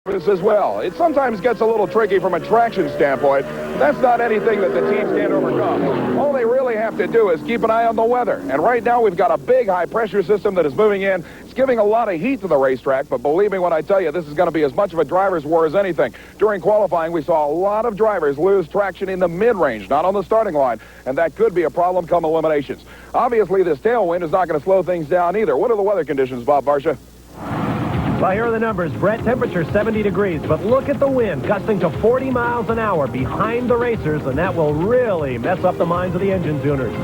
this as well. It sometimes gets a little tricky from a traction standpoint. That's not anything that the teams can't overcome. All they really have to do is keep an eye on the weather. And right now we've got a big high-pressure system that is moving in. It's giving a lot of heat to the racetrack, but believe me when I tell you, this is going to be as much of a driver's war as anything. During qualifying, we saw a lot of drivers lose traction in the mid-range, not on the starting line, and that could be a problem come eliminations. Obviously, this tailwind is not going to slow things down either. What are the weather conditions, Bob Varsha? Well, here are the numbers. Brett, temperature 70 degrees, but look at the wind gusting to 40 miles an hour behind the racers, and that will really mess up the minds of the engine tuners.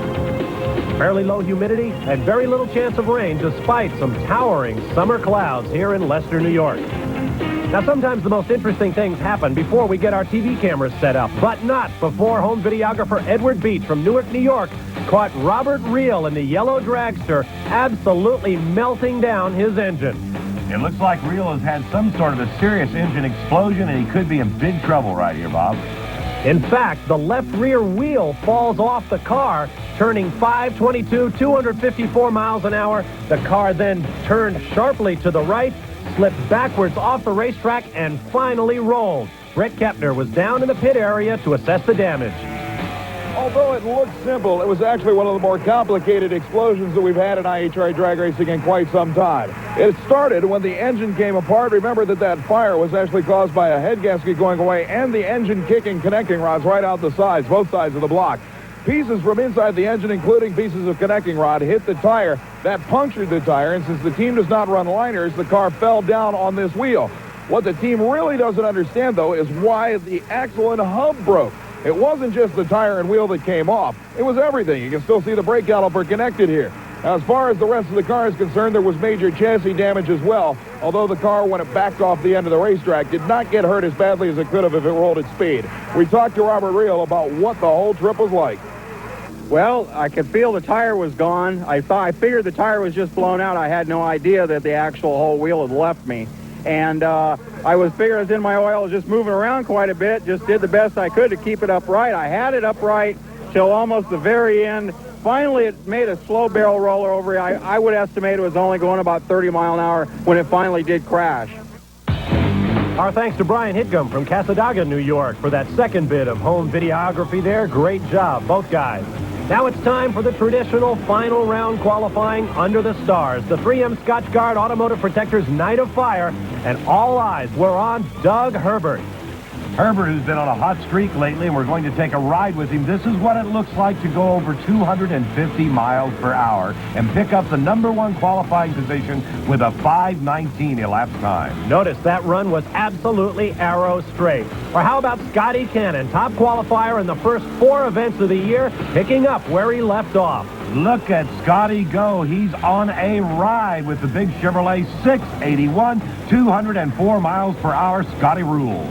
Fairly low humidity and very little chance of rain despite some towering summer clouds here in Leicester, New York. Now, sometimes the most interesting things happen before we get our TV cameras set up, but not before home videographer Edward Beach from Newark, New York, caught Robert Reel in the yellow dragster absolutely melting down his engine. It looks like Reel has had some sort of a serious engine explosion, and he could be in big trouble right here, Bob. In fact, the left rear wheel falls off the car, turning 522, 254 miles an hour. The car then turned sharply to the right, slipped backwards off the racetrack, and finally rolled. Brett Kepner was down in the pit area to assess the damage. Although it looked simple, it was actually one of the more complicated explosions that we've had in IHRA drag racing in quite some time. It started when the engine came apart. Remember that fire was actually caused by a head gasket going away and the engine kicking connecting rods right out the sides, both sides of the block. Pieces from inside the engine, including pieces of connecting rod, hit the tire. That punctured the tire, and since the team does not run liners, the car fell down on this wheel. What the team really doesn't understand, though, is why the axle and hub broke. It wasn't just the tire and wheel that came off. It was everything. You can still see the brake caliper connected here. Now, as far as the rest of the car is concerned, there was major chassis damage as well, although the car, when it backed off the end of the racetrack, did not get hurt as badly as it could have if it rolled at speed. We talked to Robert Reel about what the whole trip was like. Well, I could feel the tire was gone. I figured the tire was just blown out. I had no idea that the actual whole wheel had left me. And I was figuring it was in my oil, was just moving around quite a bit, just did the best I could to keep it upright. I had it upright till almost the very end. Finally, it made a slow barrel roller over. I would estimate it was only going about 30 miles an hour when it finally did crash. Our thanks to Brian Hitcomb from Casadaga, New York, for that second bit of home videography there. Great job, both guys. Now it's time for the traditional final round qualifying under the stars. The 3M Scotchgard Automotive Protectors Night of Fire, and all eyes were on Doug Herbert. Herbert, who's been on a hot streak lately, and we're going to take a ride with him. This is what it looks like to go over 250 miles per hour and pick up the #1 qualifying position with a 5:19 elapsed time. Notice that run was absolutely arrow straight. Or how about Scotty Cannon, top qualifier in the first 4 events of the year, picking up where he left off. Look at Scotty go. He's on a ride with the big Chevrolet 681, 204 miles per hour. Scotty rules.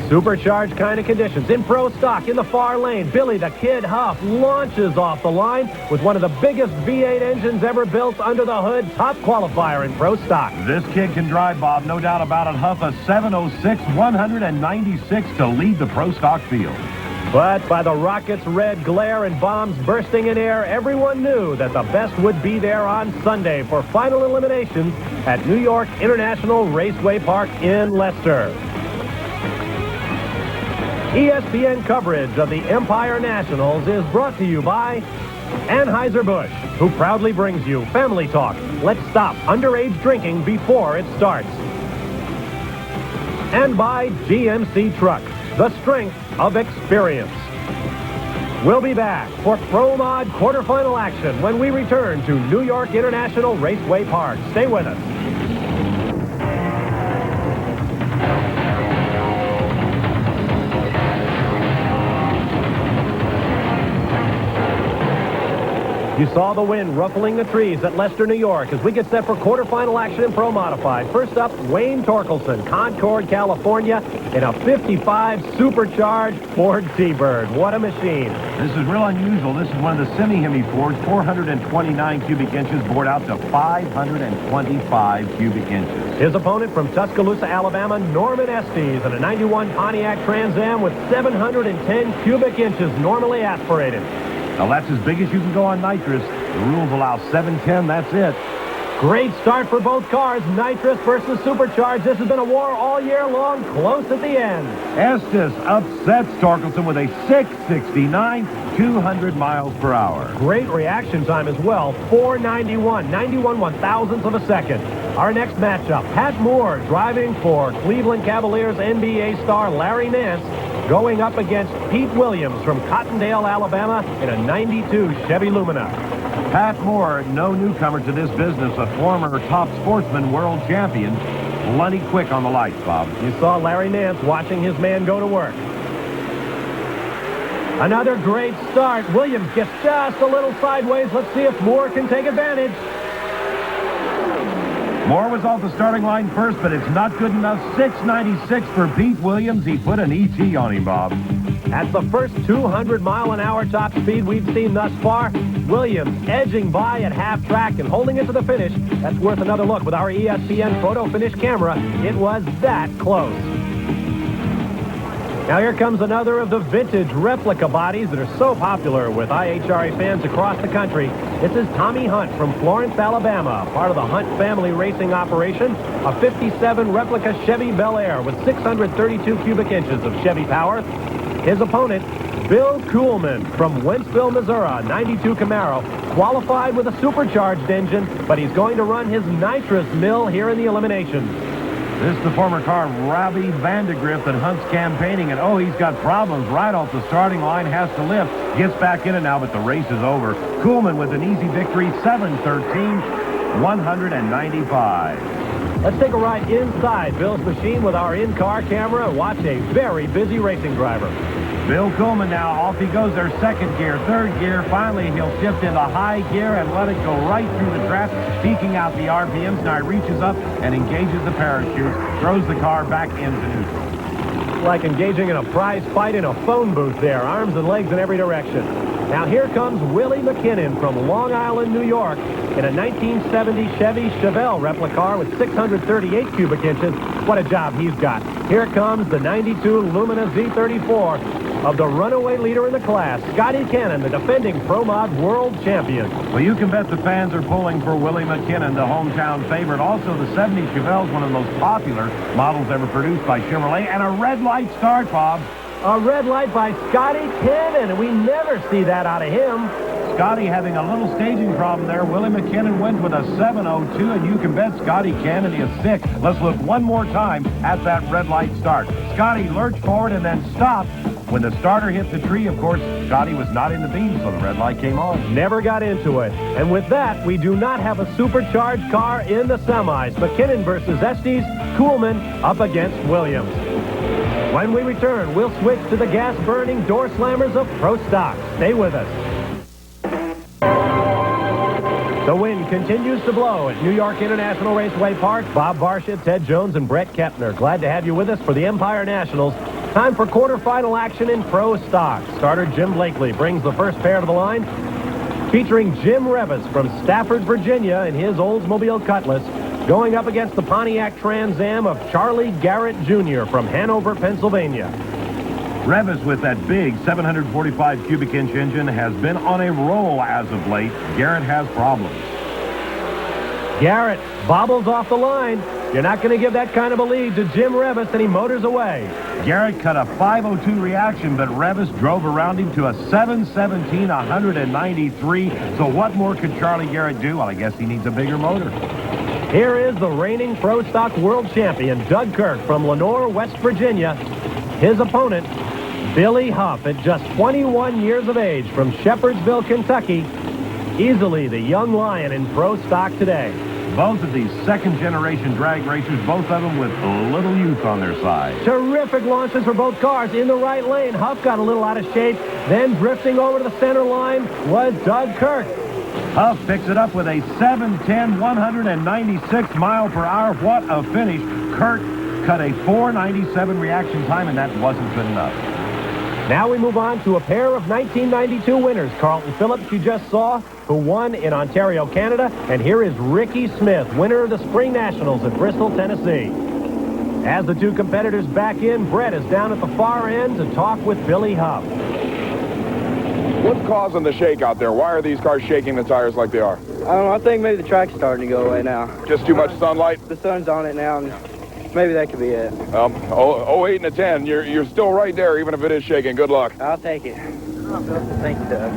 Supercharged kind of conditions. In pro stock in the far lane, Billy the Kid Huff launches off the line with one of the biggest V8 engines ever built under the hood. Top qualifier in pro stock. This kid can drive, Bob, no doubt about it. Huff a 706, 196 to lead the pro stock field. But by the rocket's red glare and bombs bursting in air, everyone knew that the best would be there on Sunday for final eliminations at New York International Raceway Park in Leicester. ESPN coverage of the Empire Nationals is brought to you by Anheuser-Busch, who proudly brings you Family Talk. Let's stop underage drinking before it starts. And by GMC Trucks, the strength of experience. We'll be back for Pro Mod quarterfinal action when we return to New York International Raceway Park. Stay with us. You saw the wind ruffling the trees at Leicester, New York as we get set for quarterfinal action in Pro Modified. First up, Wayne Torkelson, Concord, California, in a 55 supercharged Ford T-Bird. What a machine. This is real unusual. This is one of the semi-Hemi Fords, 429 cubic inches, bored out to 525 cubic inches. His opponent from Tuscaloosa, Alabama, Norman Estes, in a 91 Pontiac Trans Am with 710 cubic inches normally aspirated. Now, that's as big as you can go on nitrous. The rules allow 710, that's it. Great start for both cars. Nitrous versus Supercharged. This has been a war all year long, close at the end. Estes upsets Torkelson with a 669, 200 miles per hour. Great reaction time as well, 491, 91 one-thousandths of a second. Our next matchup, Pat Moore driving for Cleveland Cavaliers NBA star Larry Nance, going up against Pete Williams from Cottondale, Alabama in a 92 Chevy Lumina. Pat Moore, no newcomer to this business, a former top sportsman, world champion. Plenty quick on the lights, Bob. You saw Larry Nance watching his man go to work. Another great start. Williams gets just a little sideways. Let's see if Moore can take advantage. Moore was off the starting line first, but it's not good enough. 696 for Pete Williams. He put an ET on him, Bob. That's the first 200-mile-an-hour top speed we've seen thus far. Williams edging by at half track and holding it to the finish. That's worth another look with our ESPN photo finish camera. It was that close. Now here comes another of the vintage replica bodies that are so popular with IHRA fans across the country. This is Tommy Hunt from Florence, Alabama, part of the Hunt family racing operation. A 57 replica Chevy Bel Air with 632 cubic inches of Chevy power. His opponent, Bill Kuhlman from Wentzville, Missouri, 92 Camaro, qualified with a supercharged engine, but he's going to run his nitrous mill here in the eliminations. This is the former car, Robbie Vandegrift, that Hunt's campaigning, and oh, he's got problems right off the starting line, has to lift, gets back in it now, but the race is over. Kuhlman with an easy victory, 713, 195. Let's take a ride inside Bill's machine with our in-car camera and watch a very busy racing driver. Bill Kuhlman now, off he goes there, second gear, third gear. Finally, he'll shift into high gear and let it go right through the trap, peaking out the RPMs. Now he reaches up and engages the parachute, throws the car back into neutral. Like engaging in a prize fight in a phone booth there, arms and legs in every direction. Now here comes Willie McKinnon from Long Island, New York, in a 1970 Chevy Chevelle replica car with 638 cubic inches. What a job he's got. Here comes the 92 Lumina Z34 of the runaway leader in the class, Scotty Cannon, the defending Pro Mod world champion. Well, you can bet the fans are pulling for Willie McKinnon, the hometown favorite. Also, the 70 Chevelle is one of the most popular models ever produced by Chevrolet. And a red light start, Bob. A red light by Scotty Cannon, and we never see that out of him. Scotty having a little staging problem there. Willie McKinnon went with a 702, and you can bet Scotty Cannon is sick. Let's look one more time at that red light start. Scotty lurched forward and then stopped. When the starter hit the tree, of course, Scotty was not in the beam, so the red light came on. Never got into it. And with that, we do not have a supercharged car in the semis. McKinnon versus Estes, Kuhlman up against Williams. When we return, we'll switch to the gas-burning door slammers of Pro Stock. Stay with us. The wind continues to blow at New York International Raceway Park. Bob Barsha, Ted Jones, and Brett Kepner. Glad to have you with us for the Empire Nationals. Time for quarterfinal action in Pro Stock. Starter Jim Blakely brings the first pair to the line, featuring Jim Revis from Stafford, Virginia, in his Oldsmobile Cutlass, going up against the Pontiac Trans Am of Charlie Garrett Jr. from Hanover, Pennsylvania. Revis, with that big 745 cubic inch engine, has been on a roll as of late. Garrett has problems. Garrett bobbles off the line. You're not going to give that kind of a lead to Jim Revis, and he motors away. Garrett cut a 502 reaction, but Revis drove around him to a 717, 193. So what more could Charlie Garrett do? Well, I guess he needs a bigger motor. Here is the reigning Pro Stock world champion, Doug Kirk from Lenoir, West Virginia. His opponent, Billy Huff, at just 21 years of age from Shepherdsville, Kentucky. Easily the young lion in Pro Stock today. Both of these second-generation drag racers, both of them with a little youth on their side. Terrific launches for both cars in the right lane. Huff got a little out of shape. Then drifting over to the center line was Doug Kirk. Huff picks it up with a 710, 196 mile per hour. What a finish. Kirk cut a 497 reaction time, and that wasn't good enough. Now we move on to a pair of 1992 winners. Carlton Phillips, you just saw, who won in Ontario, Canada. And here is Ricky Smith, winner of the Spring Nationals at Bristol, Tennessee. As the two competitors back in, Brett is down at the far end to talk with Billy Huff. What's causing the shake out there? Why are these cars shaking the tires like they are? I don't know. I think maybe the track's starting to go right now. Just too much sunlight? The sun's on it now, and maybe that could be it. 08 and a 10. You're still right there, even if it is shaking. Good luck. I'll take it. Thank you, Doug.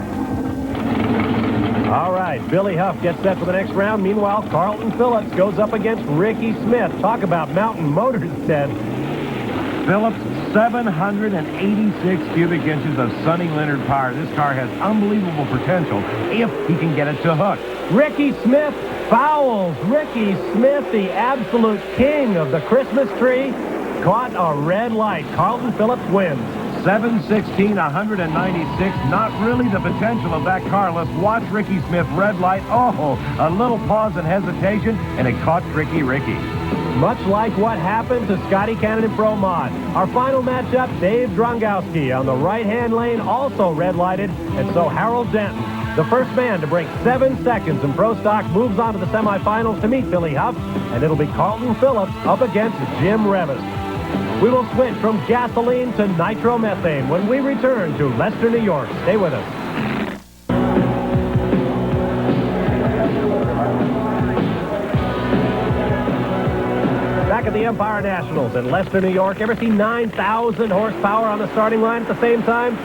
All right, Billy Huff gets set for the next round. Meanwhile, Carlton Phillips goes up against Ricky Smith. Talk about mountain motors, Ted. Phillips, 786 cubic inches of Sonny Leonard power. This car has unbelievable potential if he can get it to hook. Ricky Smith fouls. Ricky Smith, the absolute king of the Christmas tree, caught a red light. Carlton Phillips wins. 716, 196. Not really the potential of that car. Let's watch Ricky Smith red light. Oh, a little pause and hesitation, and it caught Tricky Ricky. Much like what happened to Scotty Cannon in Pro Mod. Our final matchup, Dave Drongowski on the right-hand lane, also red-lighted, and so Harold Denton, the first man to break 7 seconds in Pro Stock, moves on to the semifinals to meet Billy Huff, and it'll be Carlton Phillips up against Jim Revis. We will switch from gasoline to nitromethane when we return to Leicester, New York. Stay with us. Back at the Empire Nationals in Leicester, New York. Ever see 9,000 horsepower on the starting line at the same time?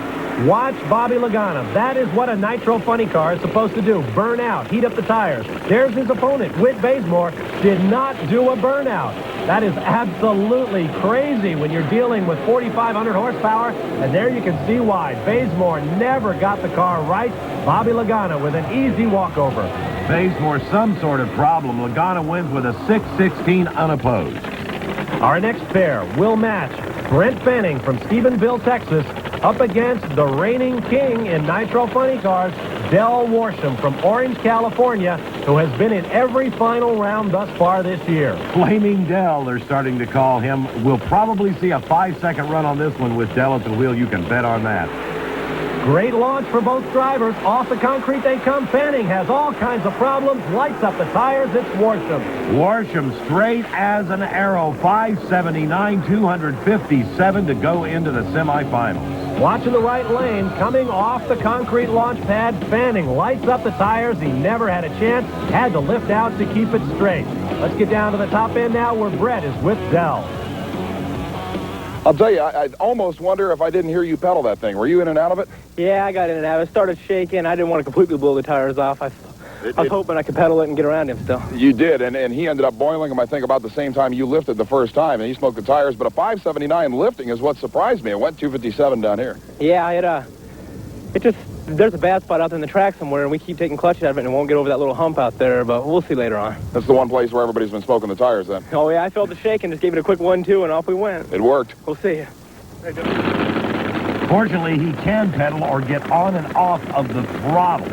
Watch Bobby Lagana. That is what a nitro funny car is supposed to do. Burn out, heat up the tires. There's his opponent, Whit Bazemore, did not do a burnout. That is absolutely crazy when you're dealing with 4,500 horsepower, and there you can see why. Bazemore never got the car right. Bobby Lagana with an easy walkover. Bazemore, some sort of problem. Lagana wins with a 616 unopposed. Our next pair will match Brent Fanning from Stephenville, Texas, up against the reigning king in nitro funny cars, Del Worsham from Orange, California, who has been in every final round thus far this year. Flaming Del, they're starting to call him. We'll probably see a 5-second run on this one with Del at the wheel. You can bet on that. Great launch for both drivers. Off the concrete they come. Fanning has all kinds of problems. Lights up the tires. It's Worsham. Worsham straight as an arrow. 579, 257 to go into the semifinals. Watching the right lane, coming off the concrete launch pad, Fanning lights up the tires. He never had a chance. Had to lift out to keep it straight. Let's get down to the top end now where Brett is with Del. I'll tell you, I almost wonder if I didn't hear you pedal that thing. Were you in and out of it? Yeah, I got in and out. It started shaking. I didn't want to completely blow the tires off. I was hoping I could pedal it and get around him still. You did, and he ended up boiling them, I think, about the same time you lifted the first time, and he smoked the tires. But a 579 lifting is what surprised me. It went 257 down here. Yeah, there's a bad spot out there in the track somewhere, and we keep taking clutch out of it, and it won't get over that little hump out there, but we'll see later on. That's the one place where everybody's been smoking the tires, then. Oh, yeah, I felt the shake and just gave it a quick 1-2, and off we went. It worked. We'll see you. Fortunately, he can pedal or get on and off of the throttle.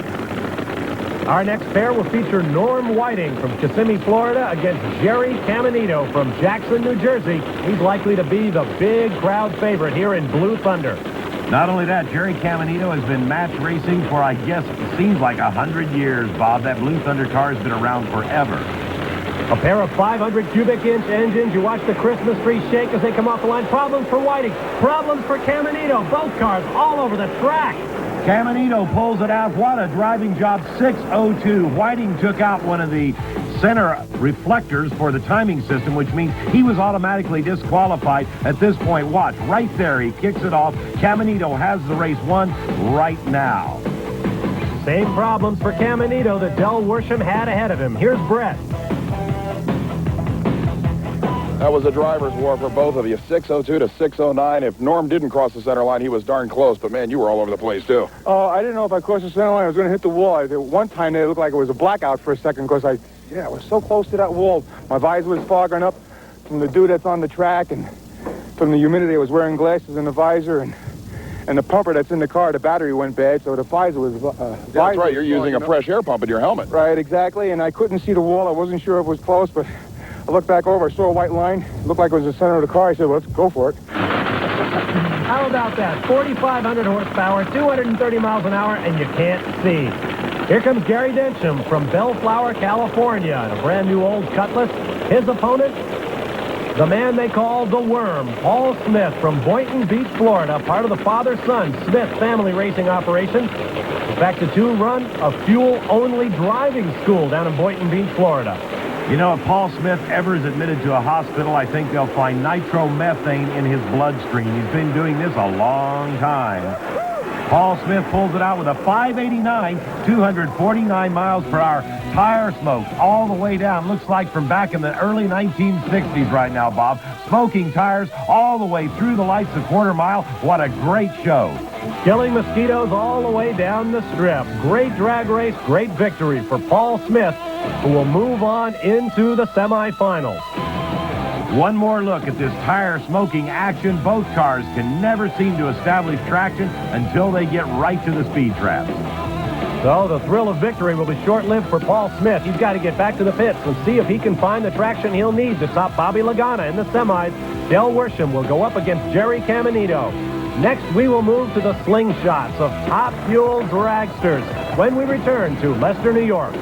Our next pair will feature Norm Whiting from Kissimmee, Florida, against Jerry Caminito from Jackson, New Jersey. He's likely to be the big crowd favorite here in Blue Thunder. Not only that, Jerry Caminito has been match racing for, I guess, it seems like 100 years, Bob. That Blue Thunder car has been around forever. A pair of 500 cubic inch engines. You watch the Christmas tree shake as they come off the line. Problems for Whiting. Problems for Caminito. Both cars all over the track. Caminito pulls it out. What a driving job. 602. Whiting took out one of the center reflectors for the timing system, which means he was automatically disqualified at this point. Watch, right there, he kicks it off. Caminito has the race won right now. Same problems for Caminito that Del Worsham had ahead of him. Here's Brett. That was a driver's war for both of you, 602 to 609. If Norm didn't cross the center line, he was darn close, but man, you were all over the place, too. Oh, I didn't know if I crossed the center line, I was going to hit the wall. One time, it looked like it was a blackout for a second, because I was so close to that wall. My visor was fogging up from the dew that's on the track, and from the humidity. I was wearing glasses in the visor, and the pumper that's in the car, the battery went bad, so the visor was... That's right, you're using a fresh air pump in your helmet. Right, exactly, and I couldn't see the wall. I wasn't sure if it was close, but I looked back over, I saw a white line. It looked like it was the center of the car. I said, well, let's go for it. How about that? 4,500 horsepower, 230 miles an hour, and you can't see. Here comes Gary Densham from Bellflower, California, in a brand new old Cutlass. His opponent, The man they call the Worm, Paul Smith from Boynton Beach, Florida, part of the father-son Smith family racing operation. In fact, the two run a fuel-only driving school down in Boynton Beach, Florida. You know, if Paul Smith ever is admitted to a hospital, I think they'll find nitromethane in his bloodstream. He's been doing this a long time. Paul Smith pulls it out with a 589, 249 miles per hour. Tire smoke all the way down. Looks like from back in the early 1960s right now, Bob. Smoking tires all the way through the lights of quarter mile. What a great show. Killing mosquitoes all the way down the strip. Great drag race, great victory for Paul Smith, who will move on into the semifinals. One more look at this tire smoking action. Both cars can never seem to establish traction until they get right to the speed traps. So the thrill of victory will be short-lived for Paul Smith. He's got to get back to the pits and see if he can find the traction he'll need to top Bobby Lagana in the semis. Del Worsham will go up against Jerry Caminito. Next, we will move to the slingshots of Top Fuel dragsters when we return to Leicester, New York.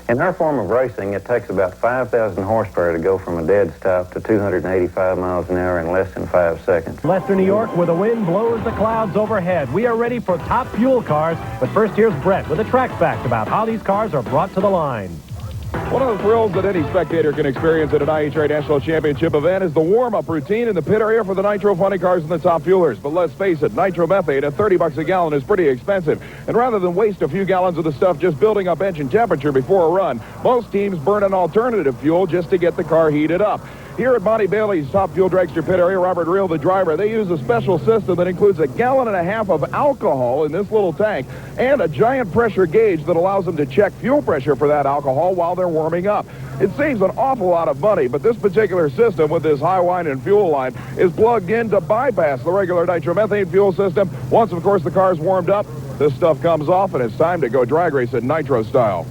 In our form of racing, it takes about 5,000 horsepower to go from a dead stop to 285 miles an hour in less than 5 seconds. Leicester, New York, where the wind blows the clouds overhead. We are ready for Top Fuel cars, but first here's Brett with a track fact about how these cars are brought to the line. One of the thrills that any spectator can experience at an IHRA National Championship event is the warm-up routine in the pit area for the nitro funny cars and the top fuelers. But let's face it, nitromethane at $30 a gallon is pretty expensive. And rather than waste a few gallons of the stuff just building up engine temperature before a run, most teams burn an alternative fuel just to get the car heated up. Here at Bonnie Bailey's Top Fuel Dragster pit area, Robert Reel, the driver, they use a special system that includes a gallon and a half of alcohol in this little tank and a giant pressure gauge that allows them to check fuel pressure for that alcohol while they're warming up. It seems an awful lot of money, but this particular system with this high wind and fuel line is plugged in to bypass the regular nitromethane fuel system. Once, of course, the car's warmed up, this stuff comes off, and it's time to go drag race in nitro style.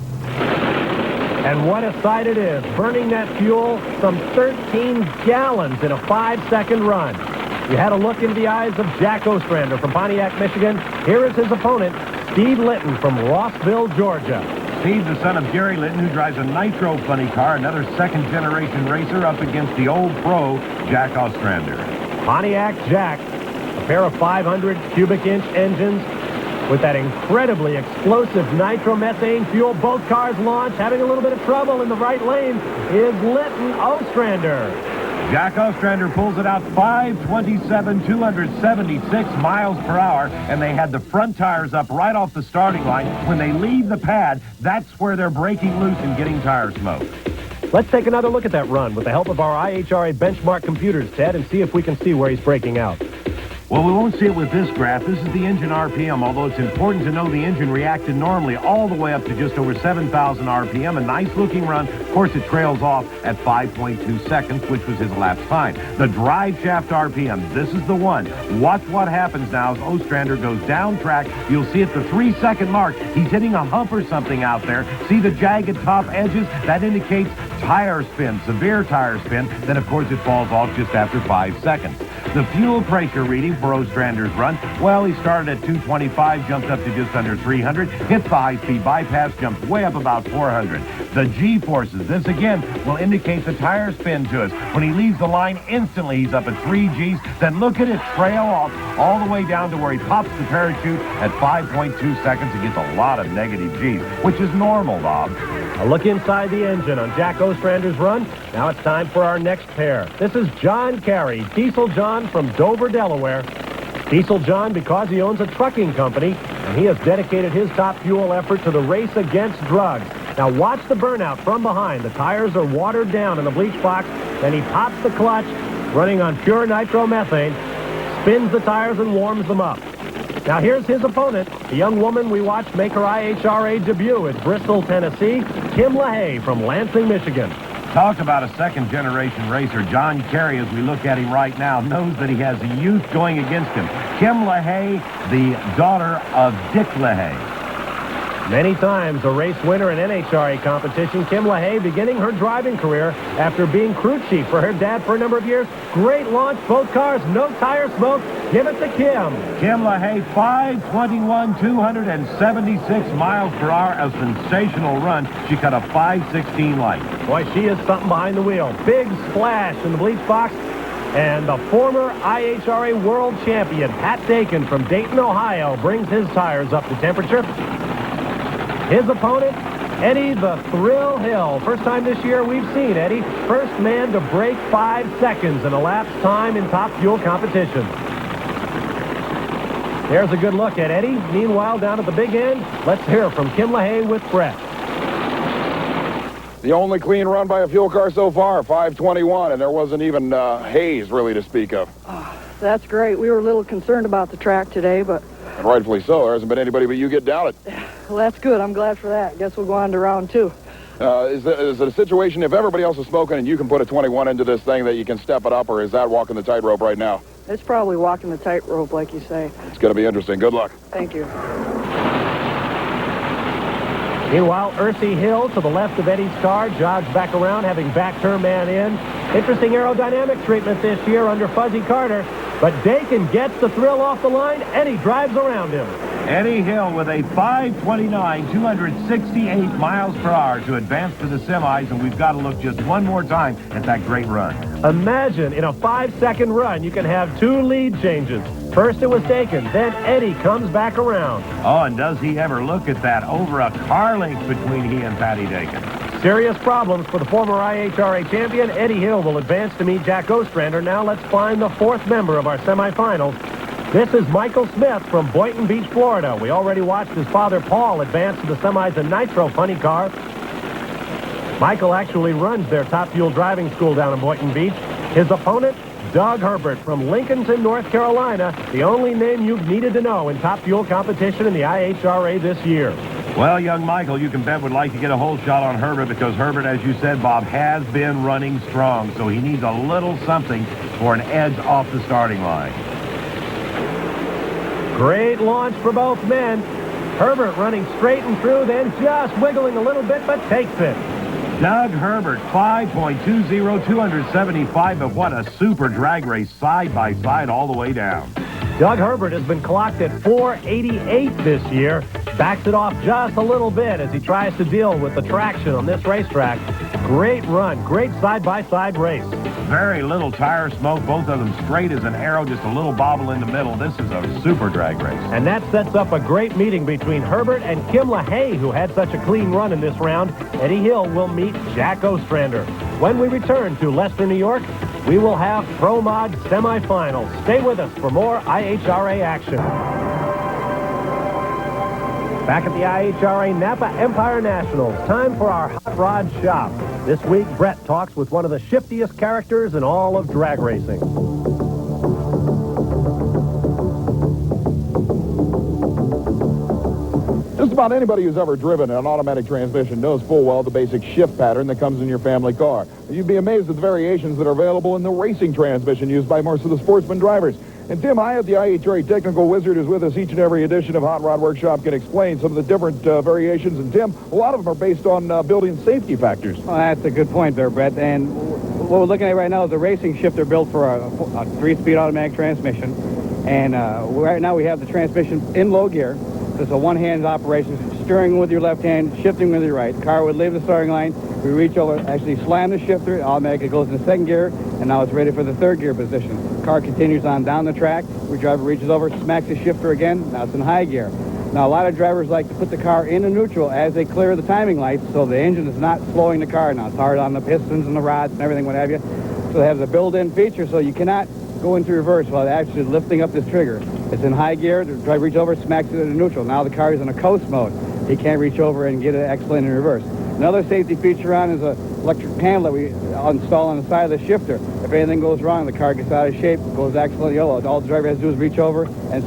And what a sight it is, burning that fuel, some 13 gallons in a 5-second run. You had a look into the eyes of Jack Ostrander from Pontiac, Michigan. Here is his opponent, Steve Litton from Rossville, Georgia. Steve, the son of Gary Litton, who drives a nitro funny car, another second-generation racer up against the old pro, Jack Ostrander. Pontiac Jack, a pair of 500 cubic inch engines, with that incredibly explosive nitromethane fuel. Both cars launch. Having a little bit of trouble in the right lane is Litton Ostrander. Jack Ostrander pulls it out 527, 276 miles per hour, and they had the front tires up right off the starting line. When they leave the pad, that's where they're breaking loose and getting tire smoke. Let's take another look at that run with the help of our IHRA benchmark computers, Ted, and see if we can see where he's breaking out. Well, we won't see it with this graph. This is the engine RPM, although it's important to know the engine reacted normally all the way up to just over 7,000 RPM. A nice-looking run. Of course, it trails off at 5.2 seconds, which was his elapsed time. The drive shaft RPM, this is the one. Watch what happens now as Ostrander goes down track. You'll see at the 3-second mark, he's hitting a hump or something out there. See the jagged top edges? That indicates tire spin, severe tire spin. Then, of course, it falls off just after 5 seconds. The fuel pressure reading for Ostrander's run, well, he started at 225, jumped up to just under 300, hit the high-speed bypass, jumped way up about 400. The G-forces, this again will indicate the tire spin to us. When he leaves the line, instantly he's up at 3 Gs. Then look at it trail off all the way down to where he pops the parachute at 5.2 seconds. He gets a lot of negative Gs, which is normal, Bob. A look inside the engine on Jack Ostrander's run. Now it's time for our next pair. This is John Carey, Diesel John from Dover, Delaware. Diesel John, because he owns a trucking company, and he has dedicated his top fuel effort to the race against drugs. Now watch the burnout from behind. The tires are watered down in the bleach box. Then he pops the clutch, running on pure nitromethane, spins the tires and warms them up. Now here's his opponent, the young woman we watched make her IHRA debut at Bristol, Tennessee, Kim LaHaye from Lansing, Michigan. Talk about a second-generation racer. John Carey, as we look at him right now, knows that he has a youth going against him. Kim LaHaye, the daughter of Dick LaHaye. Many times a race winner in NHRA competition, Kim LaHaye beginning her driving career after being crew chief for her dad for a number of years. Great launch, both cars, no tire smoke. Give it to Kim. Kim LaHaye, 5:21, 276 miles per hour, a sensational run. She cut a 5:16 light. Boy, she is something behind the wheel. Big splash in the bleach box. And the former IHRA world champion, Pat Dakin from Dayton, Ohio, brings his tires up to temperature. His opponent, Eddie the Thrill Hill. First time this year we've seen Eddie, first man to break 5 seconds in elapsed time in top fuel competition. There's a good look at Eddie. Meanwhile, down at the big end, let's hear from Kim LaHaye with Brett. The only clean run by a fuel car so far, 5:21, and there wasn't even haze really to speak of. That's great. We were a little concerned about the track today, but... And rightfully so. There hasn't been anybody but you get down it. Well, that's good. I'm glad for that. Guess we'll go on to round 2. Is it a situation, if everybody else is smoking and you can put a 21 into this thing, that you can step it up, or is that walking the tightrope right now? It's probably walking the tightrope, like you say. It's going to be interesting. Good luck. Thank you. Meanwhile, Ursi Hill to the left of Eddie's car jogs back around, having backed her man in. Interesting aerodynamic treatment this year under Fuzzy Carter. But Dakin gets the Thrill off the line. Eddie drives around him. Eddie Hill with a 5:29, 268 miles per hour to advance to the semis, and we've got to look just one more time at that great run. Imagine in a 5-second run, you can have 2 lead changes. First it was Dakin, then Eddie comes back around. Oh, and does he ever look at that, over a car length between he and Patty Dakin. Serious problems for the former IHRA champion. Eddie Hill will advance to meet Jack Ostrander. Now let's find the 4th member of our semifinals. This is Michael Smith from Boynton Beach, Florida. We already watched his father, Paul, advance to the semis in Nitro funny car. Michael actually runs their top fuel driving school down in Boynton Beach. His opponent, Doug Herbert from Lincolnton, North Carolina, the only name you've needed to know in top fuel competition in the IHRA this year. Well, young Michael, you can bet would like to get a whole shot on Herbert, because Herbert, as you said, Bob, has been running strong, so he needs a little something for an edge off the starting line. Great launch for both men. Herbert running straight and through, then just wiggling a little bit, but takes it. Doug Herbert, 5.20, 275, but what a super drag race, side by side all the way down. Doug Herbert has been clocked at 488 this year. Backs it off just a little bit as he tries to deal with the traction on this racetrack. Great run, great side-by-side race. Very little tire smoke, both of them straight as an arrow, just a little bobble in the middle. This is a super drag race. And that sets up a great meeting between Herbert and Kim LaHaye, who had such a clean run in this round. Eddie Hill will meet Jack Ostrander. When we return to Leicester, New York, we will have Pro Mod semifinals. Stay with us for more IHRA action. Back at the IHRA Napa Empire Nationals, time for our Hot Rod Shop. This week, Brett talks with one of the shiftiest characters in all of drag racing. Just about anybody who's ever driven an automatic transmission knows full well the basic shift pattern that comes in your family car. You'd be amazed at the variations that are available in the racing transmission used by most of the sportsman drivers. And Tim Hyatt, the IHRA technical wizard, is with us each and every edition of Hot Rod Workshop, can explain some of the different variations. And Tim, a lot of them are based on built-in safety factors. Well, that's a good point there, Brett. And what we're looking at right now is a racing shifter built for a 3-speed automatic transmission. And right now we have the transmission in low gear. It's a one-hand operation, steering with your left hand, shifting with your right. The car would leave the starting line. We reach over, actually slam the shifter, it automatically goes into second gear, and now it's ready for the third gear position. The car continues on down the track. The driver reaches over, smacks the shifter again. Now it's in high gear. Now a lot of drivers like to put the car into neutral as they clear the timing lights, so the engine is not slowing the car. Now it's hard on the pistons and the rods and everything, what have you. So it has a built-in feature, so you cannot go into reverse while actually lifting up this trigger. It's in high gear. The driver reaches over, smacks it into neutral. Now the car is in a coast mode. He can't reach over and get it excellent in reverse. Another safety feature on is an electric panel that we install on the side of the shifter. If anything goes wrong, the car gets out of shape, goes excellent yellow. All the driver has to do is reach over and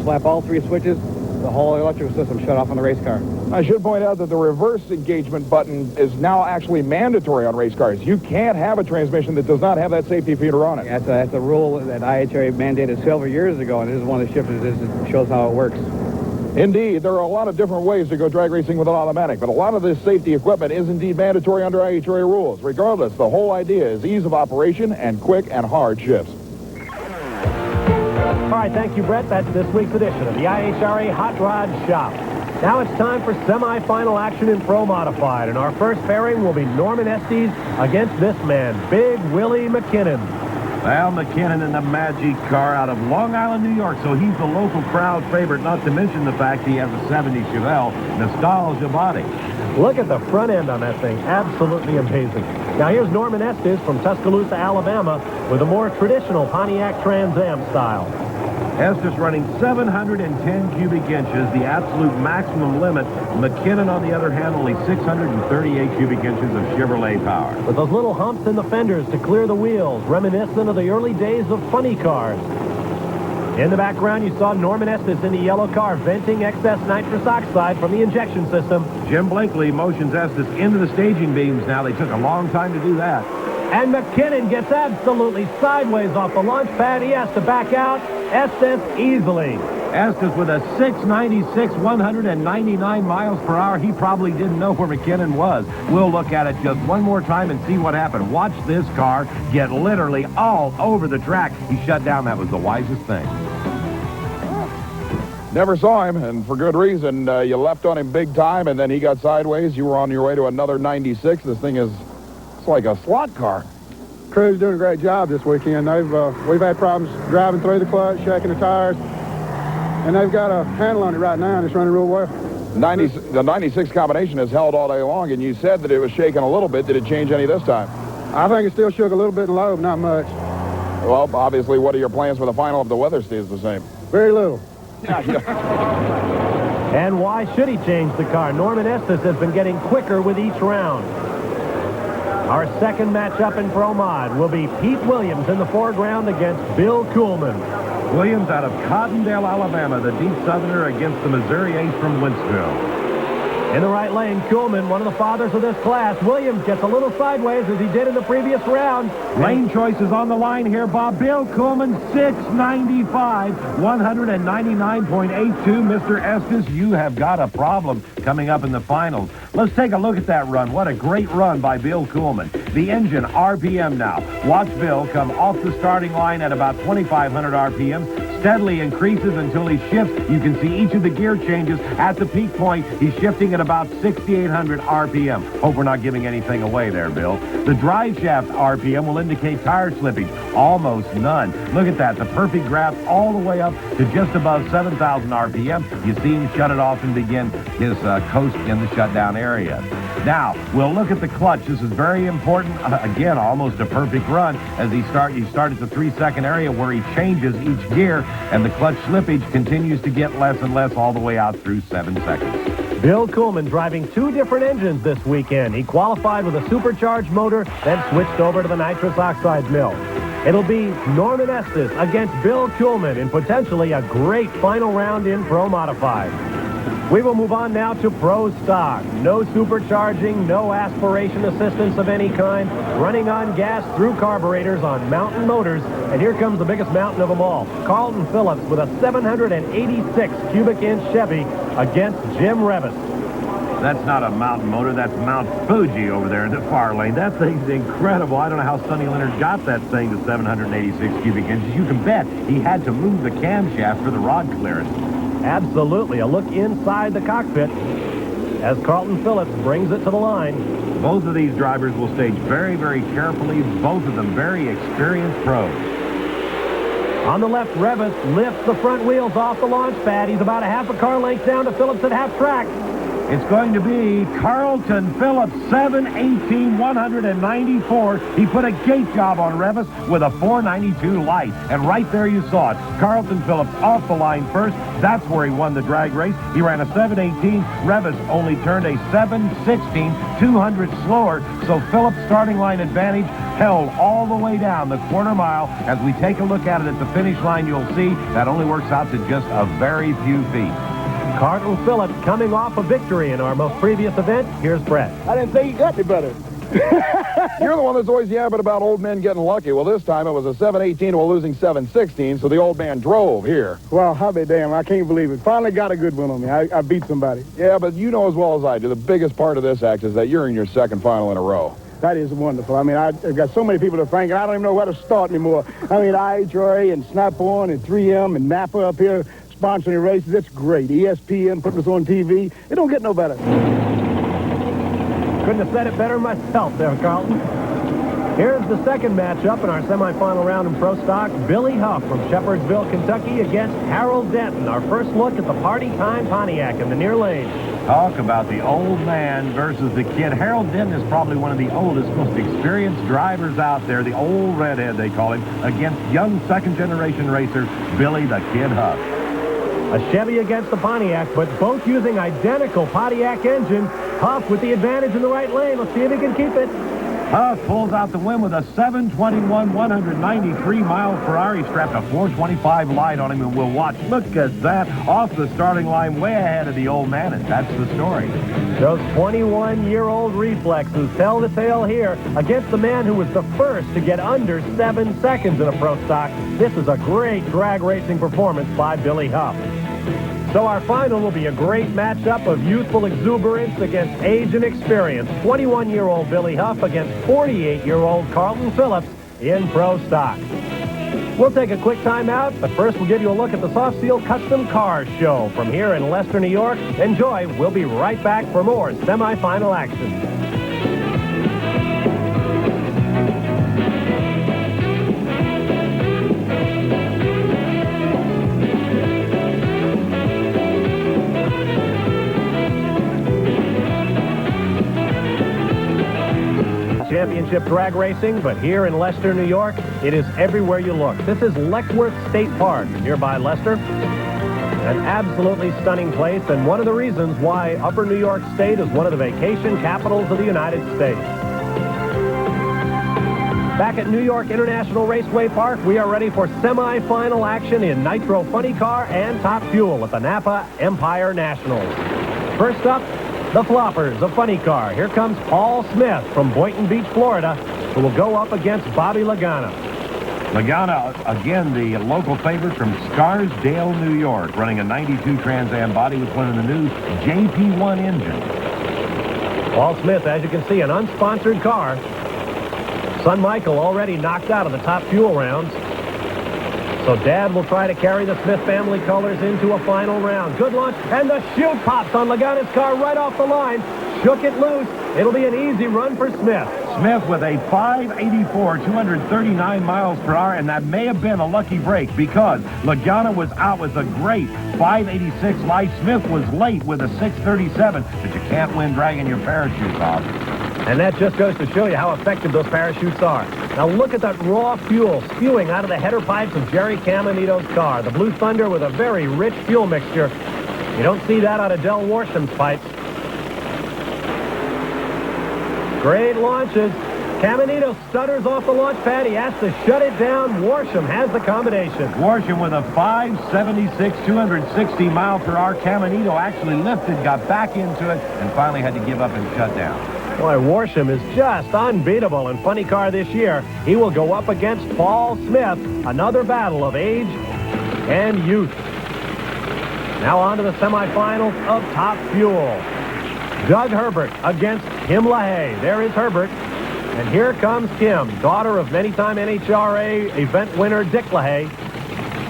slap all 3 switches. The whole electrical system shut off on the race car. I should point out that the reverse engagement button is now actually mandatory on race cars. You can't have a transmission that does not have that safety feature on it. That's a rule that IHRA mandated several years ago, and this is one of the shifters. This shows how it works. Indeed, there are a lot of different ways to go drag racing with an automatic, but a lot of this safety equipment is indeed mandatory under IHRA rules. Regardless, the whole idea is ease of operation and quick and hard shifts. All right, thank you, Brett. That's this week's edition of the IHRA Hot Rod Shop. Now it's time for semifinal action in Pro Modified, and our first pairing will be Norman Estes against this man, Big Willie McKinnon. Well, McKinnon in the Magic car out of Long Island, New York, so he's the local crowd favorite, not to mention the fact he has a 70 Chevelle Nostalgia body. Look at the front end on that thing. Absolutely amazing. Now here's Norman Estes from Tuscaloosa, Alabama, with a more traditional Pontiac Trans Am style. Estes running 710 cubic inches, the absolute maximum limit. McKinnon, on the other hand, only 638 cubic inches of Chevrolet power. With those little humps in the fenders to clear the wheels, reminiscent of the early days of funny cars. In the background, you saw Norman Estes in the yellow car venting excess nitrous oxide from the injection system. Jim Blakely motions Estes into the staging beams now. They took a long time to do that. And McKinnon gets absolutely sideways off the launch pad. He has to back out. Estes easily. Estes with a 696, 199 miles per hour. He probably didn't know where McKinnon was. We'll look at it just one more time and see what happened. Watch this car get literally all over the track. He shut down. That was the wisest thing. Never saw him, and for good reason. You left on him big time, and then he got sideways. You were on your way to another 96. This thing is... it's like a slot car. Crew's doing a great job this weekend. We've had problems driving through the clutch, shaking the tires, and they've got a handle on it right now, and it's running real well. The 96 combination has held all day long, and you said that it was shaking a little bit. Did it change any this time? I think it still shook a little bit in low, but not much. Well, obviously, what are your plans for the final if the weather stays the same? Very little. And why should he change the car? Norman Estes has been getting quicker with each round. Our second matchup in Pro Mod will be Pete Williams in the foreground against Bill Kuhlman. Williams out of Cottondale, Alabama, the deep southerner against the Missouri ace from Wentzville. In the right lane, Kuhlman, one of the fathers of this class. Williams gets a little sideways as he did in the previous round. Lane choices on the line here, Bob. Bill Kuhlman, 695, 199.82. Mr. Estes, you have got a problem coming up in the finals. Let's take a look at that run. What a great run by Bill Kuhlman. The engine RPM now. Watch Bill come off the starting line at about 2,500 RPM. Steadily increases until he shifts. You can see each of the gear changes. At the peak point, he's shifting at about 6,800 RPM. Hope we're not giving anything away there, Bill. The drive shaft RPM will indicate tire slippage. Almost none. Look at that. The perfect graph all the way up to just above 7,000 RPM. You see him shut it off and begin his coast in the shutdown area. Now, we'll look at the clutch. This is very important. Again, almost a perfect run as you start at the 3-second area where he changes each gear, and the clutch slippage continues to get less and less all the way out through 7 seconds. Bill Kuhlman driving 2 different engines this weekend. He qualified with a supercharged motor, then switched over to the nitrous oxide mill. It'll be Norman Estes against Bill Kuhlman in potentially a great final round in Pro Modified. We will move on now to Pro Stock. No supercharging, no aspiration assistance of any kind. Running on gas through carburetors on mountain motors. And here comes the biggest mountain of them all. Carlton Phillips with a 786 cubic inch Chevy against Jim Revis. That's not a mountain motor. That's Mount Fuji over there in the far lane. That thing's incredible. I don't know how Sonny Leonard got that thing to 786 cubic inches. You can bet he had to move the camshaft for the rod clearance. Absolutely. A look inside the cockpit as Carlton Phillips brings it to the line. Both of these drivers will stage very, very carefully. Both of them very experienced pros. On the left, Revis lifts the front wheels off the launch pad. He's about a half a car length down to Phillips at half track. It's going to be Carlton Phillips, 718, 194. He put a gate job on Revis with a 492 light. And right there you saw it. Carlton Phillips off the line first. That's where he won the drag race. He ran a 718. Revis only turned a 716, 200 slower. So Phillips' starting line advantage held all the way down the quarter mile. As we take a look at it at the finish line, you'll see that only works out to just a very few feet. Carlton Phillips coming off a victory in our most previous event. Here's Brett. I didn't think you got any better. You're the one that's always yapping about old men getting lucky. Well, this time it was a 718 while losing 716, so the old man drove here. Well, I'll be damned. I can't believe it. Finally got a good one on me. I beat somebody. Yeah, but you know as well as I do, the biggest part of this act is that you're in your second final in a row. That is wonderful. I mean, I've got so many people to thank, and I don't even know where to start anymore. I mean, IHRA and Snap-on and 3M and Napa up here sponsoring races. It's great. ESPN putting us on TV. It don't get no better. Couldn't have said it better myself there, Carlton. Here's the second matchup in our semifinal round in Pro Stock. Billy Huff from Shepherdsville, Kentucky against Harold Denton. Our first look at the Party Time Pontiac in the near lane. Talk about the old man versus the kid. Harold Denton is probably one of the oldest, most experienced drivers out there, the old redhead they call him, against young second-generation racer Billy the Kid Huff. A Chevy against the Pontiac, but both using identical Pontiac engines. Huff with the advantage in the right lane. Let's see if he can keep it. Huff pulls out the win with a 721, 193 miles per hour. He strapped a 425 light on him, and we'll watch. Look at that, off the starting line, way ahead of the old man, and that's the story. Those 21-year-old reflexes tell the tale here against the man who was the first to get under 7 seconds in a Pro Stock. This is a great drag racing performance by Billy Huff. So our final will be a great matchup of youthful exuberance against age and experience. 21-year-old Billy Huff against 48-year-old Carlton Phillips in Pro Stock. We'll take a quick timeout, but first we'll give you a look at the Soft Seal Custom Cars Show from here in Leicester, New York. Enjoy. We'll be right back for more semifinal action. Championship drag racing, but here in Leicester, New York, it is everywhere you look. This is Leckworth State Park, nearby Leicester. An absolutely stunning place, and one of the reasons why Upper New York State is one of the vacation capitals of the United States. Back at New York International Raceway Park, we are ready for semi-final action in Nitro Funny Car and Top Fuel at the Napa Empire Nationals. First up, the Floppers of Funny Car. Here comes Paul Smith from Boynton Beach, Florida, who will go up against Bobby Lagana. Lagana, again, the local favorite from Scarsdale, New York, running a 92 Trans Am body with one of the new JP1 engines. Paul Smith, as you can see, an unsponsored car. Son Michael already knocked out of the Top Fuel rounds. So Dad will try to carry the Smith family colors into a final round. Good launch, and the chute pops on Lagana's car right off the line. Shook it loose. It'll be an easy run for Smith. Smith with a 584, 239 miles per hour, and that may have been a lucky break because Lagana was out with a great 586 light. Smith was late with a 637, but you can't win dragging your parachutes off. And that just goes to show you how effective those parachutes are. Now look at that raw fuel spewing out of the header pipes of Jerry Caminito's car. The Blue Thunder with a very rich fuel mixture. You don't see that out of Del Warsham's pipes. Great launches. Caminito stutters off the launch pad. He has to shut it down. Warsham has the combination. Warsham with a 576, 260 mile per hour. Caminito actually lifted, got back into it, and finally had to give up and shut down. Boy, Warsham is just unbeatable in Funny Car this year. He will go up against Paul Smith. Another battle of age and youth. Now on to the semifinals of Top Fuel. Doug Herbert against Kim LaHaye. There is Herbert. And here comes Kim, daughter of many-time NHRA event winner Dick LaHaye.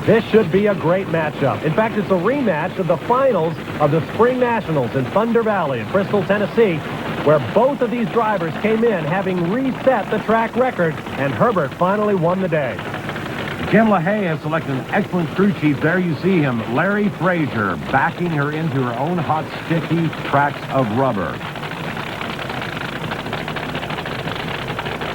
This should be a great matchup. In fact, it's a rematch of the finals of the Spring Nationals in Thunder Valley in Bristol, Tennessee, where both of these drivers came in having reset the track record, and Herbert finally won the day. Kim LaHaye has selected an excellent crew chief. There you see him, Larry Frazier, backing her into her own hot, sticky tracks of rubber.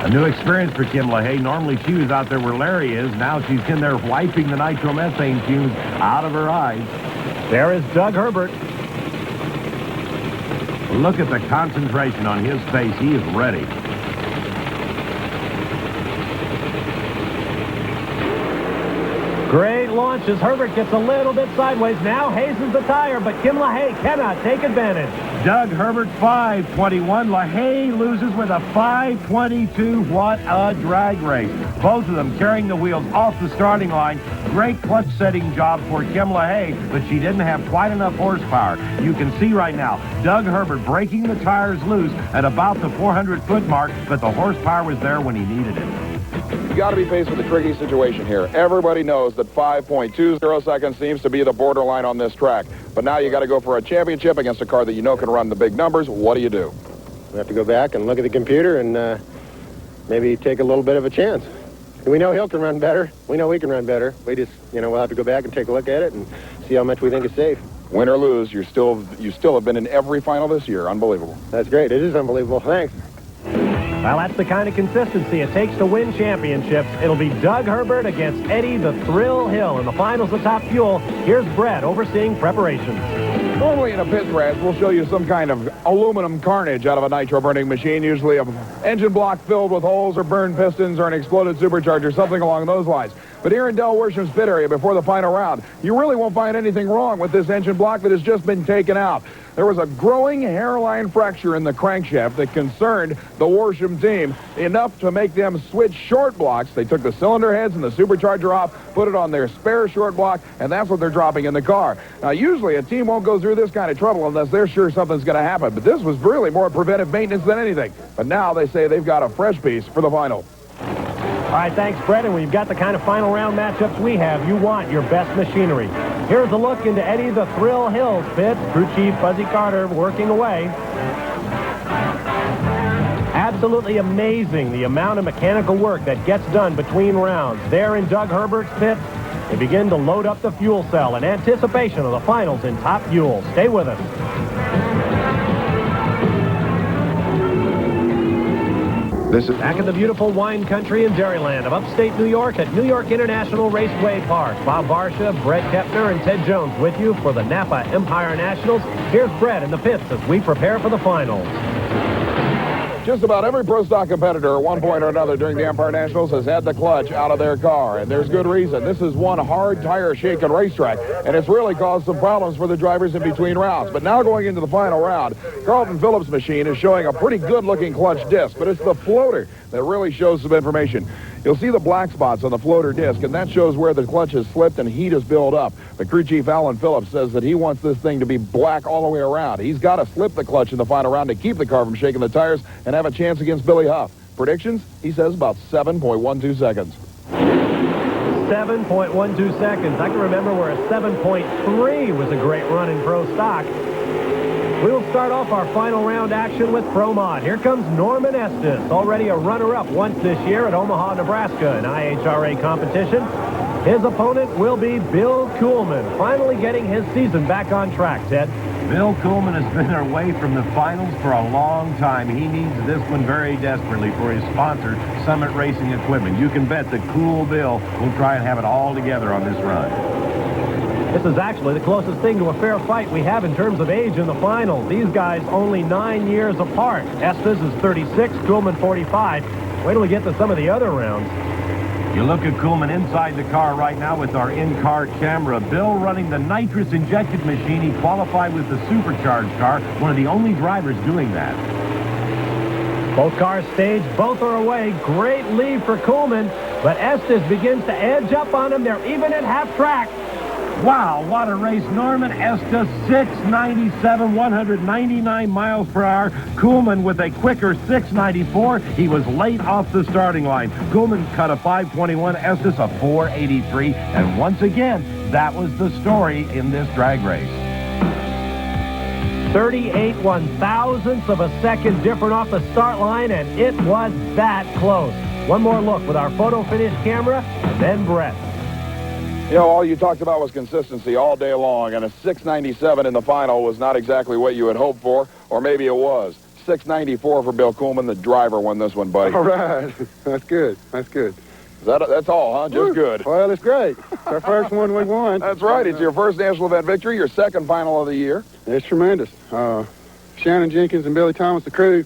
A new experience for Kim LaHaye. Normally she was out there where Larry is. Now she's in there wiping the nitromethane fumes out of her eyes. There is Doug Herbert. Look at the concentration on his face. He is ready. Great launches. Herbert gets a little bit sideways. Now hastens the tire, but Kim LaHaye cannot take advantage. Doug Herbert, 521. LaHaye loses with a 522. What a drag race. Both of them carrying the wheels off the starting line. great clutch-setting job for Kim LaHaye, but she didn't have quite enough horsepower. You can see right now, Doug Herbert breaking the tires loose at about the 400-foot mark, but the horsepower was there when he needed it. You got to be faced with a tricky situation here. Everybody knows that 5.20 seconds seems to be the borderline on this track. But now you got to go for a championship against a car that you know can run the big numbers. What do you do? We have to go back and look at the computer and maybe take a little bit of a chance. We know Hill can run better. We know we can run better. We just, we'll have to go back and take a look at it and see how much we think is safe. Win or lose, you still have been in every final this year. Unbelievable. That's great. It is unbelievable. Thanks. Well, that's the kind of consistency it takes to win championships. It'll be Doug Herbert against Eddie the Thrill Hill in the finals of Top Fuel. Here's Brett overseeing preparations. Normally in a pit crash, we'll show you some kind of aluminum carnage out of a nitro-burning machine, usually an engine block filled with holes or burned pistons or an exploded supercharger, something along those lines. But here in Del Worsham's pit area before the final round, you really won't find anything wrong with this engine block that has just been taken out. There was a growing hairline fracture in the crankshaft that concerned the Worsham team enough to make them switch short blocks. They took the cylinder heads and the supercharger off, put it on their spare short block, and that's what they're dropping in the car. Now, usually a team won't go through this kind of trouble unless they're sure something's going to happen, but this was really more preventive maintenance than anything. But now they say they've got a fresh piece for the final. All right, thanks, Brett. And when you've got the kind of final round matchups we have, you want your best machinery. Here's a look into Eddie the Thrill Hill's pit. Crew Chief Fuzzy Carter working away. Absolutely amazing the amount of mechanical work that gets done between rounds. There in Doug Herbert's pit, they begin to load up the fuel cell in anticipation of the finals in Top Fuel. Stay with us. This is back in the beautiful wine country in Dairyland of upstate New York at New York International Raceway Park. Bob Varsha, Brett Kepner, and Ted Jones with you for the Napa Empire Nationals. Here's Brett in the pits as we prepare for the finals. Just about every Pro Stock competitor at one point or another during the Empire Nationals has had the clutch out of their car, and there's good reason. This is one hard tire-shaking racetrack, and it's really caused some problems for the drivers in between rounds. But now going into the final round, Carlton Phillips' machine is showing a pretty good-looking clutch disc, but it's the floater that really shows some information. You'll see the black spots on the floater disc, and that shows where the clutch has slipped and heat has built up. The crew chief, Alan Phillips, says that he wants this thing to be black all the way around. He's got to slip the clutch in the final round to keep the car from shaking the tires and have a chance against Billy Huff. Predictions? He says about 7.12 seconds. 7.12 seconds. I can remember where a 7.3 was a great run in Pro Stock. We'll start off our final round action with Pro Mod. Here comes Norman Estes, already a runner-up once this year at Omaha, Nebraska, an IHRA competition. His opponent will be Bill Kuhlman, finally getting his season back on track, Ted. Bill Kuhlman has been away from the finals for a long time. He needs this one very desperately for his sponsor, Summit Racing Equipment. You can bet that Cool Bill will try and have it all together on this run. This is actually the closest thing to a fair fight we have in terms of age in the final. These guys only 9 years apart. Estes is 36, Kuhlman 45. Wait till we get to some of the other rounds. You look at Kuhlman inside the car right now with our in-car camera. Bill running the nitrous-injected machine. He qualified with the supercharged car, one of the only drivers doing that. Both cars staged, both are away. Great lead for Kuhlman, but Estes begins to edge up on him. They're even at half track. Wow, what a race. Norman Estes, 697, 199 miles per hour. Kuhlman with a quicker 694. He was late off the starting line. Kuhlman cut a 521, Estes a 483. And once again, that was the story in this drag race. 38 1/1000ths of a second different off the start line, and it was that close. One more look with our photo finish camera, and then Brett. You know, all you talked about was consistency all day long, and a 697 in the final was not exactly what you had hoped for, or maybe it was. 694 for Bill Kuhlman. The driver won this one, buddy. All right. That's good. That's good. That's all, huh? Just good. Well, it's great. It's our first one we won. That's right. It's your first national event victory, your second final of the year. It's tremendous. Shannon Jenkins and Billy Thomas, the crew,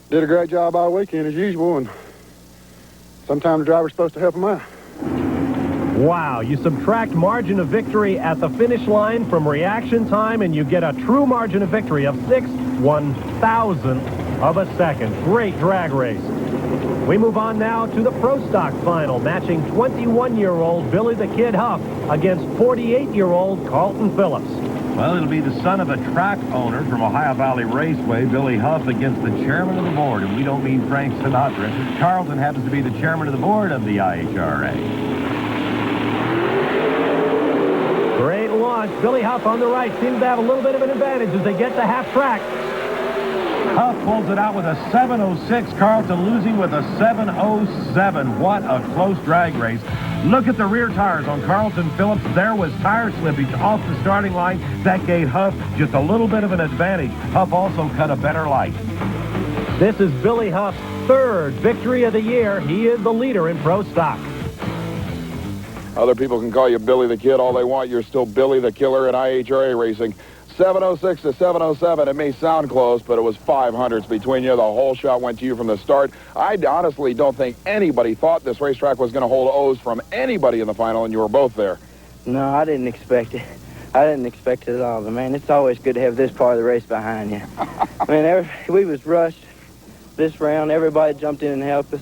did a great job all weekend as usual, and sometimes the driver's supposed to help them out. Wow, you subtract margin of victory at the finish line from reaction time, and you get a true margin of victory of 6 1/1000 of a second. Great drag race. We move on now to the Pro Stock final, matching 21-year-old Billy the Kid Huff against 48-year-old Carlton Phillips. Well, it'll be the son of a track owner from Ohio Valley Raceway, Billy Huff, against the chairman of the board, and we don't mean Frank Sinatra. Carlton happens to be the chairman of the board of the IHRA. Great launch. Billy Huff on the right seems to have a little bit of an advantage as they get to half track. Huff pulls it out with a 7:06. Carlton losing with a 7:07. What a close drag race. Look at the rear tires on Carlton Phillips. There was tire slippage off the starting line. That gave Huff just a little bit of an advantage. Huff also cut a better light. This is Billy Huff's third victory of the year. He is the leader in Pro Stock. Other people can call you Billy the Kid all they want. You're still Billy the Killer in IHRA racing. 7:06 to 7:07. It may sound close, but it was 500s between you. The whole shot went to you from the start. I honestly don't think anybody thought this racetrack was going to hold O's from anybody in the final, and you were both there. No, I didn't expect it. I didn't expect it at all. But, man, it's always good to have this part of the race behind you. Man, we was rushed this round. Everybody jumped in and helped us.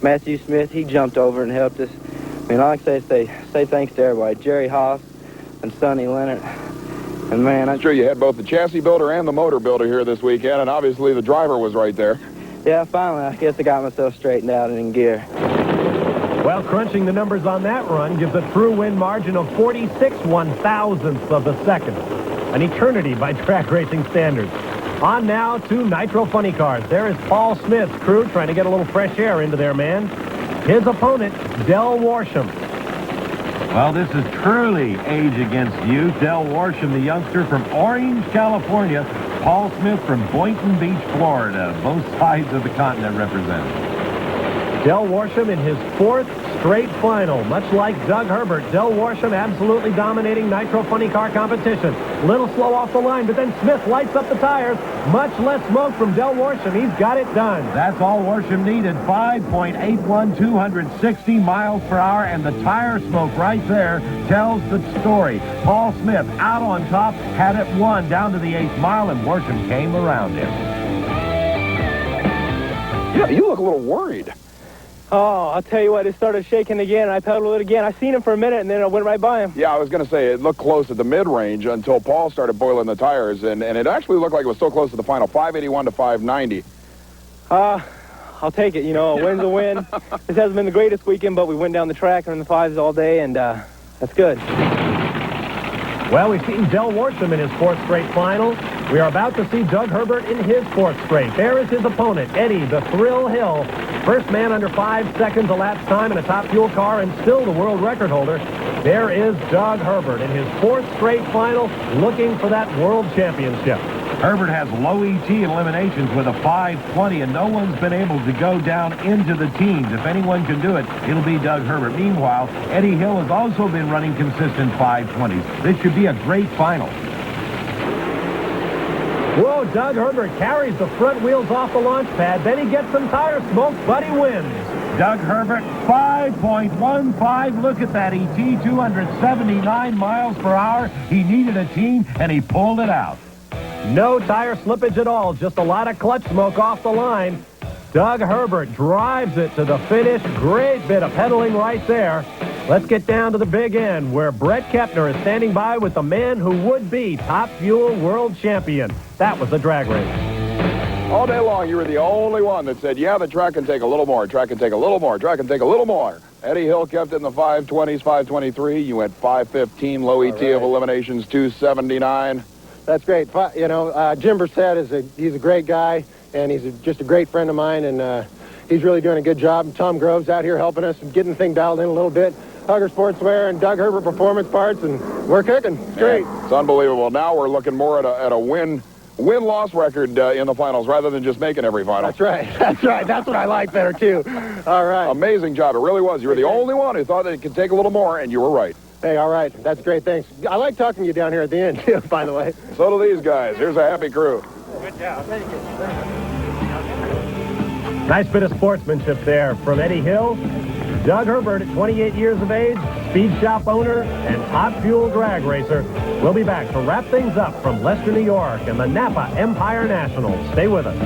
Matthew Smith, he jumped over and helped us. I mean, I like to say thanks to everybody. Jerry Haas and Sonny Leonard. And, man, I'm sure you had both the chassis builder and the motor builder here this weekend, and obviously the driver was right there. Yeah, finally, I guess I got myself straightened out and in gear. Well, crunching the numbers on that run gives a true win margin of 46 1/1000ths of a second. An eternity by track racing standards. On now to Nitro Funny Cars. There is Paul Smith's crew trying to get a little fresh air into their man. His opponent, Del Warsham. Well, this is truly age against youth. Del Warsham, the youngster from Orange, California. Paul Smith from Boynton Beach, Florida. Both sides of the continent represented. Del Warsham in his fourth straight final. Much like Doug Herbert, Del Warsham absolutely dominating Nitro Funny Car competition. Little slow off the line, but then Smith lights up the tires. Much less smoke from Del Warsham. He's got it done. That's all Warsham needed. 5.81, 260 miles per hour, and the tire smoke right there tells the story. Paul Smith out on top, had it won down to the 8th mile, and Warsham came around him. Yeah, you look a little worried. Oh, I'll tell you what, it started shaking again, and I pedaled it again. I seen him for a minute, and then I went right by him. Yeah, I was going to say, it looked close at the mid-range until Paul started boiling the tires, and it actually looked like it was so close to the final, 581 to 590. I'll take it. You know, a win's a win. This hasn't been the greatest weekend, but we went down the track and in the fives all day, and that's good. Well, we've seen Del Warsham in his fourth straight final. We are about to see Doug Herbert in his fourth straight. There is his opponent, Eddie the Thrill Hill. First man under 5 seconds elapsed time in a top fuel car and still the world record holder. There is Doug Herbert in his fourth straight final looking for that world championship. Herbert has low ET eliminations with a 520, and no one's been able to go down into the teens. If anyone can do it, it'll be Doug Herbert. Meanwhile, Eddie Hill has also been running consistent 520s. This should be a great final. Whoa, Doug Herbert carries the front wheels off the launch pad. Then he gets some tire smoke, but he wins. Doug Herbert, 5.15. Look at that ET, 279 miles per hour. He needed a team, and he pulled it out. No tire slippage at all, just a lot of clutch smoke off the line. Doug Herbert drives it to the finish. Great bit of pedaling right there. Let's get down to the big end where Brett Kepner is standing by with the man who would be Top Fuel World Champion. That was a drag race. All day long, you were the only one that said, yeah, the track can take a little more, track can take a little more, track can take a little more. Eddie Hill kept it in the 520s, 523. You went 515, low ET of eliminations, 279. That's great. You know, Jim Brissett he's a great guy, and he's just a great friend of mine, and he's really doing a good job. Tom Grove's out here helping us and getting the thing dialed in a little bit. Hugger Sportswear and Doug Herbert Performance Parts, and we're cooking. It's great. Yeah, it's unbelievable. Now we're looking more at a win-loss record in the finals rather than just making every final. That's right. That's right. That's what I like better, too. All right. Amazing job. It really was. You were the only one who thought that it could take a little more, and you were right. Hey, all right. That's great. Thanks. I like talking to you down here at the end, too, by the way. So do these guys. Here's a happy crew. Good job. Thank you. Nice bit of sportsmanship there from Eddie Hill. Doug Herbert, at 28 years of age, speed shop owner and Top Fuel drag racer. We'll be back to wrap things up from Leicester, New York and the Napa Empire National. Stay with us.